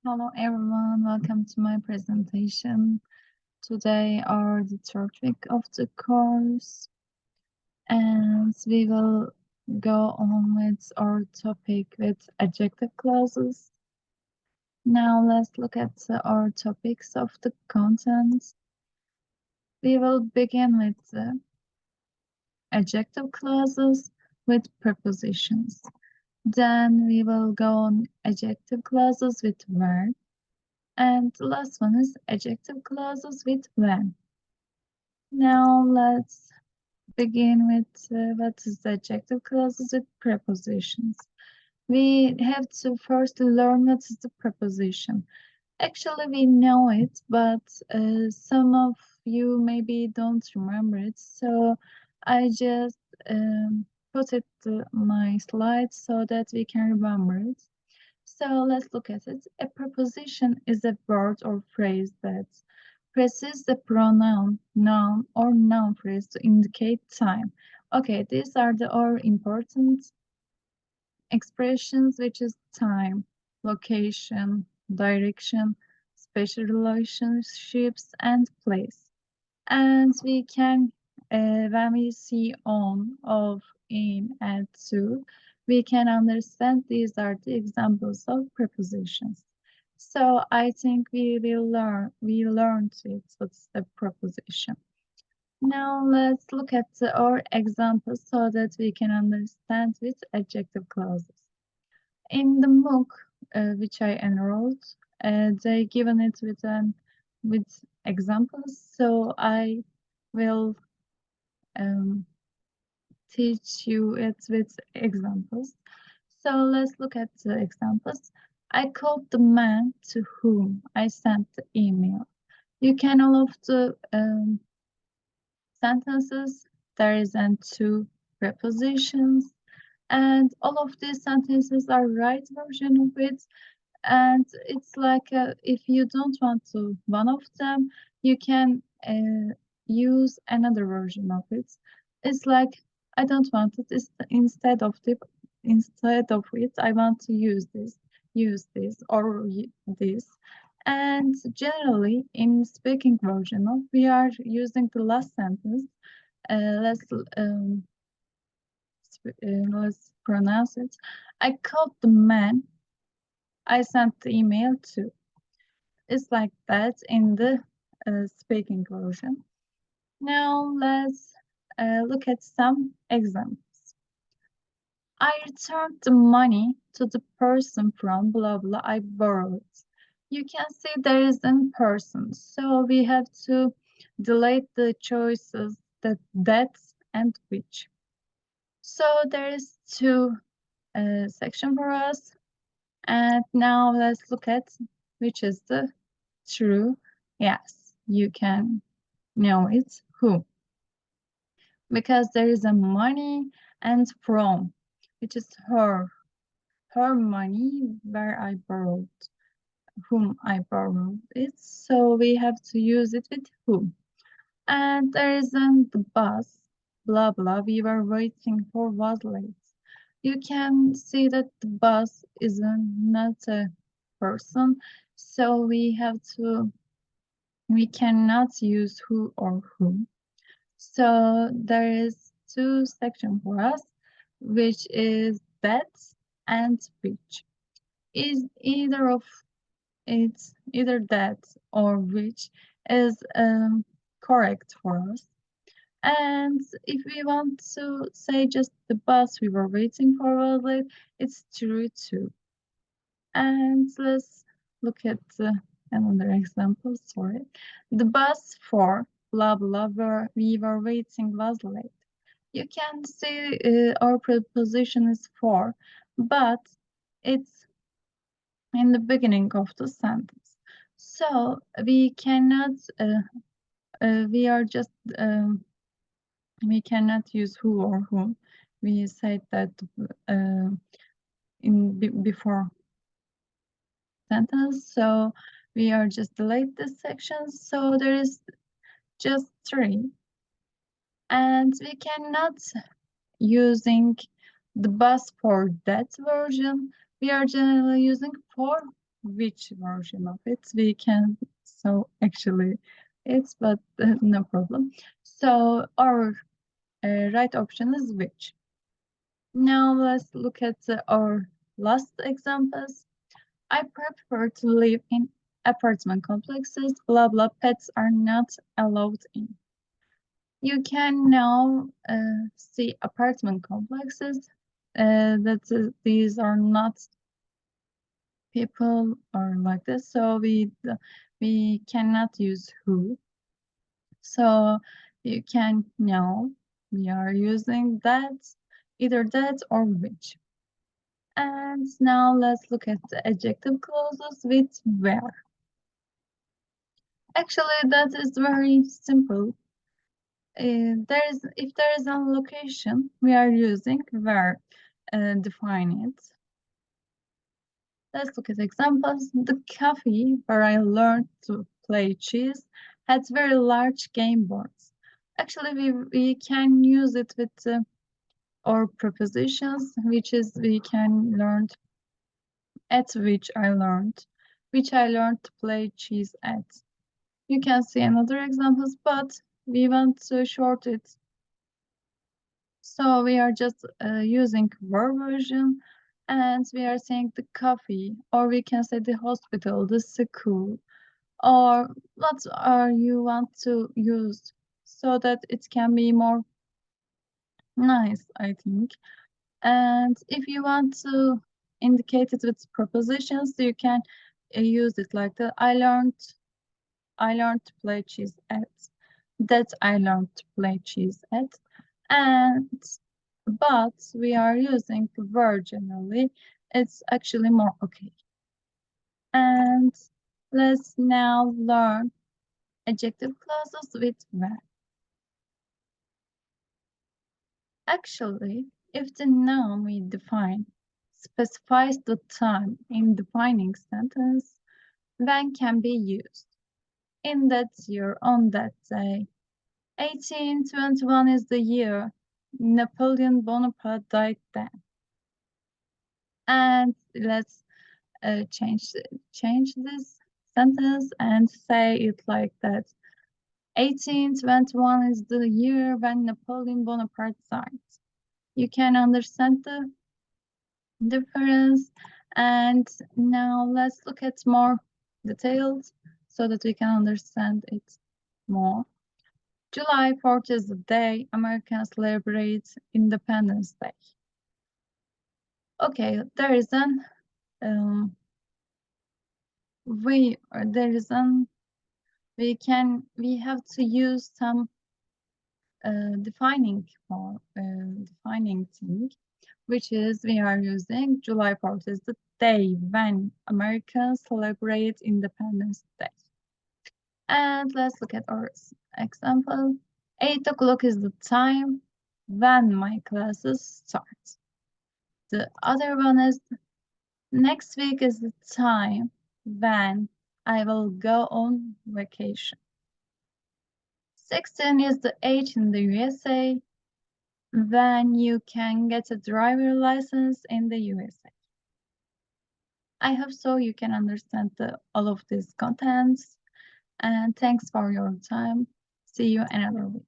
Hello everyone, welcome to my presentation. Today are the third week of the course and we will go on with our topic with adjective clauses. Now let's look at our topics of the content. We will begin with the adjective clauses with prepositions. Then we will go on adjective clauses with where. And the last one is adjective clauses with when. Now let's begin with what is the adjective clauses with prepositions. We have to first learn what is the preposition. Actually, we know it, but some of you maybe don't remember it. So I just put it my slides so that we can remember it. So let's look at it. A preposition is a word or phrase that precedes the pronoun, noun, or noun phrase to indicate time. Okay, these are the all important expressions, which is time, location, direction, special relationships, and place. And we can, when we see on, of, in, and to, we can understand these are the examples of prepositions. So I think we learned it, what's a preposition. Now let's look at our examples so that we can understand with adjective clauses. In the MOOC, which I enrolled, they given it with examples. So I will teach you it with examples. So let's look at the examples. I called the man to whom I sent the email. You can all of the sentences. There is two prepositions, and all of these sentences are right version of it. And it's like if you don't want to one of them, you can use another version of it. It's like I don't want it. Instead of it, I want to use this or this. And generally, in speaking version of, we are using the last sentence. Let's let's pronounce it. I called the man I sent the email to. It's like that in the speaking version. Now let's look at some examples. I returned the money to the person from blah blah I borrowed. You can see there is in person, so we have to delete the choices that's and which. So there is two section for us, and now let's look at which is the true. Yes, you can know it. Who? Because there is a money and from, which is her. Her money where I borrowed, whom I borrowed it. So we have to use it with whom. And there isn't the bus, blah blah. We were waiting for was late. You can see that the bus is not a person, so we cannot use who or whom. So there is two sections for us, which is that and which. Is either that or which is correct for us. And if we want to say just the bus we were waiting for was late, it's true too. And let's look at another example. Sorry, the bus for blah blah where we were waiting was late. You can see our preposition is for, but it's in the beginning of the sentence. So we cannot, we are just, we cannot use who or whom. We said that before sentence, so we are just delete this section. So there is just three, and we cannot using the bus for that version. We are generally using for which version of it we can. So actually, it's but no problem. So our right option is which. Now let's look at our last examples. I prefer to live in apartment complexes. Blah blah. Pets are not allowed in. You can now see apartment complexes. These are not people or like this, so we cannot use who. So you can know we are using that, either that or which. And now let's look at the adjective clauses with where. Actually, that is very simple. If there is a location, we are using where define it. Let's look at examples. The cafe where I learned to play chess has very large game boards. Actually, we can use it with our prepositions, which is we can learn at which I learned to play chess at. You can see another examples, but we want to short it. So we are just using verb version, and we are saying the coffee, or we can say the hospital, the school, or what are you want to use so that it can be more nice, I think. And if you want to indicate it with prepositions, you can use it like the I learned to play chess at. That I learned to play chess at. And but we are using the verb generally. It's actually more okay. And let's now learn adjective clauses with where. Actually, if the noun we define specifies the time in defining sentence, when can be used. In that year, on that day. 1821 is the year Napoleon Bonaparte died then. And let's change this sentence and say it like that. 1821 is the year when Napoleon Bonaparte died. You can understand the difference. And now let's look at more details so that we can understand it more. July 4th is the day Americans celebrate Independence Day. Okay, there is an there is an we have to use some defining thing, which is we are using July 4th is the day when Americans celebrate Independence Day. And let's look at our example. 8 o'clock is the time when my classes start. The other one is next week is the time when I will go on vacation. 16 is the age in the USA when you can get a driver license in the USA. I hope so you can understand all of these contents, and thanks for your time. See you another week.